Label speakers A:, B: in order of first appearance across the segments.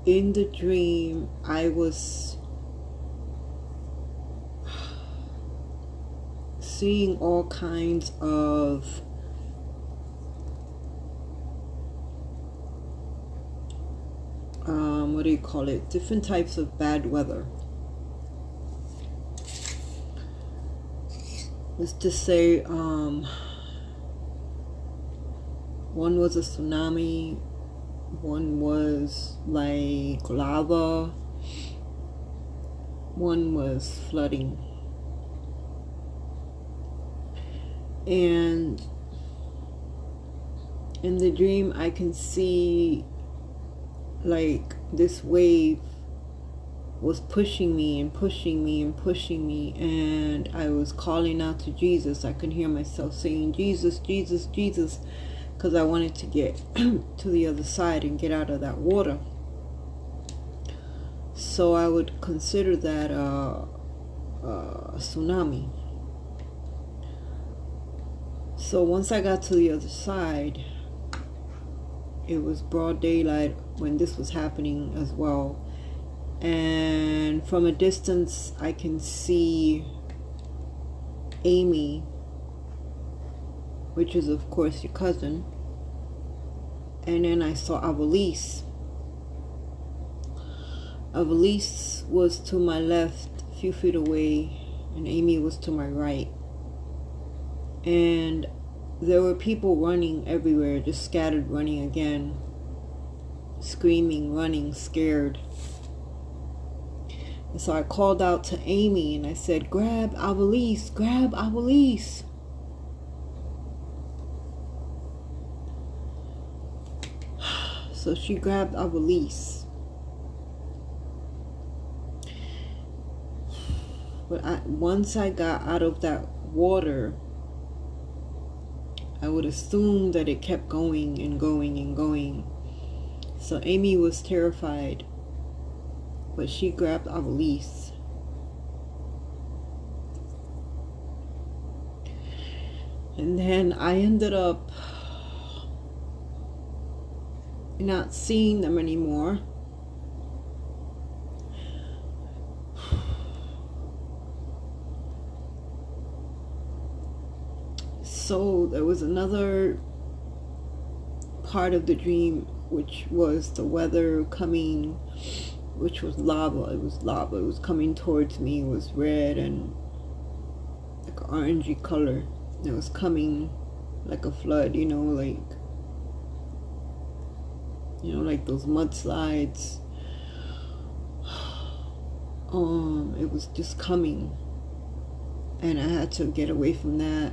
A: in the dream, I was seeing all kinds of what do you call it? Different types of bad weather. Let's just say one was a tsunami, one was like lava, one was flooding. And in the dream, I can see like this wave was pushing me and pushing me and pushing me, and I was calling out to Jesus. I could hear myself saying, Jesus, Jesus, Jesus, because I wanted to get to the other side and get out of that water. So I would consider that a tsunami. So once I got to the other side, it was broad daylight when this was happening as well. And from a distance, I can see Amy, which is of course your cousin. And then I saw Avalise. Avalise was to my left, a few feet away, and Amy was to my right. And there were people running everywhere, just scattered running again, screaming, running, scared. And so I called out to Amy and I said, grab Avalise, grab Avalise. So she grabbed Avalise. But once I got out of that water, I would assume that it kept going and going and going. So Amy was terrified, but she grabbed Avalise. And then I ended up not seeing them anymore. So there was another part of the dream, which was the weather coming, which was lava. It was lava. It was coming towards me. It was red and like an orangey color. It was coming like a flood, like those mudslides. It was just coming, and I had to get away from that.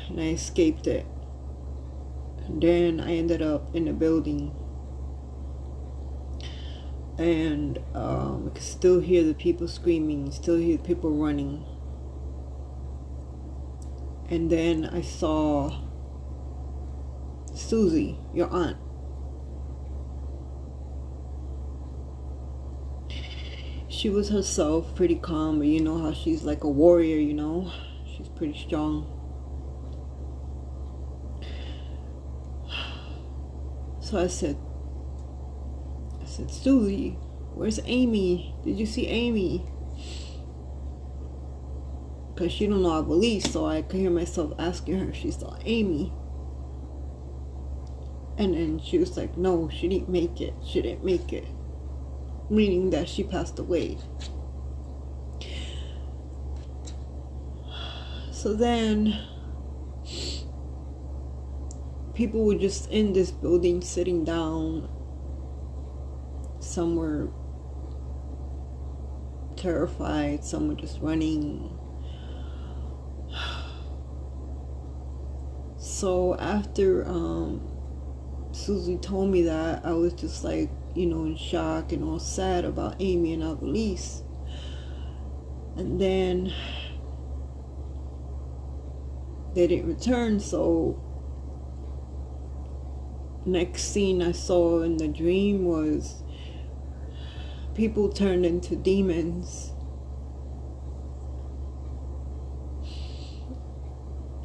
A: And I escaped it. And then I ended up in a building. And I could still hear the people screaming, still hear people running. And then I saw Susie, your aunt. She was herself, pretty calm, but you know how she's like a warrior, She's pretty strong. So I said, Susie, where's Amy? Did you see Amy? Because she don't know Avalise, so I could hear myself asking her if she saw Amy. And then she was like, no, she didn't make it. She didn't make it. Meaning that she passed away. So then people were just in this building sitting down. Some were terrified, some were just running. So after Susie told me that, I was just like, in shock and all sad about Amy and Avalise. And then they didn't return, so next scene I saw in the dream was people turned into demons.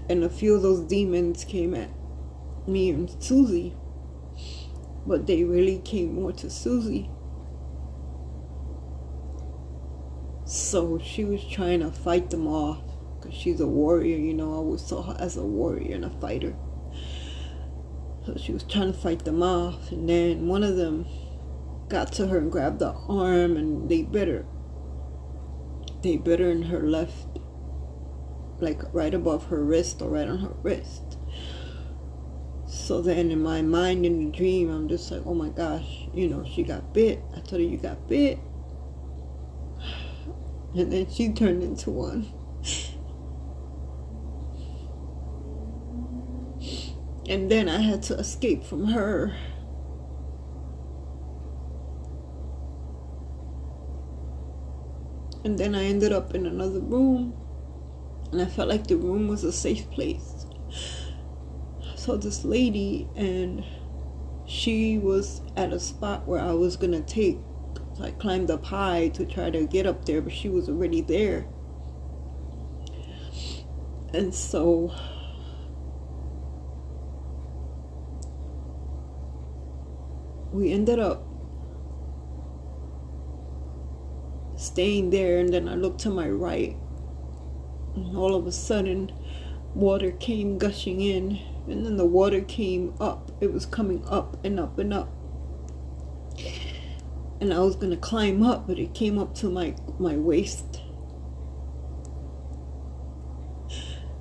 A: And a few of those demons came at me and Susie. but they really came more to Susie. So she was trying to fight them off, because she's a warrior, you know. I always saw her as a warrior and a fighter. So she was trying to fight them off, and then one of them got to her and grabbed her arm, and they bit her in her left, like right above her wrist, or right on her wrist. So then in my mind, in the dream, I'm just like, oh my gosh, you know, she got bit. I told her, you got bit. And then she turned into one. And then I had to escape from her. And then I ended up in another room, and I felt like the room was a safe place. I saw this lady, and she was at a spot where I was gonna take. So I climbed up high to try to get up there, but she was already there. And so we ended up staying there, and then I looked to my right, and all of a sudden water came gushing in, and then the water came up. It was coming up and up and up, and I was gonna climb up, but it came up to my waist.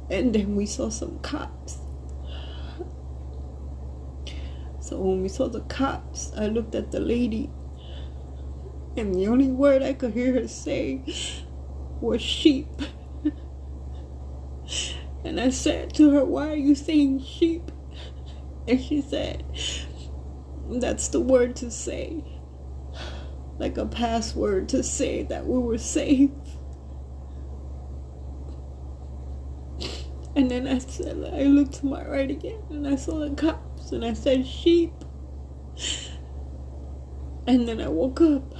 A: And then we saw some cops. So when we saw the cops, I looked at the lady, and the only word I could hear her say was sheep. And I said to her, why are you saying sheep? And she said, that's the word to say, like a password to say that we were safe. And then I looked to my right again, and I saw the cops, and I said sheep. And then I woke up.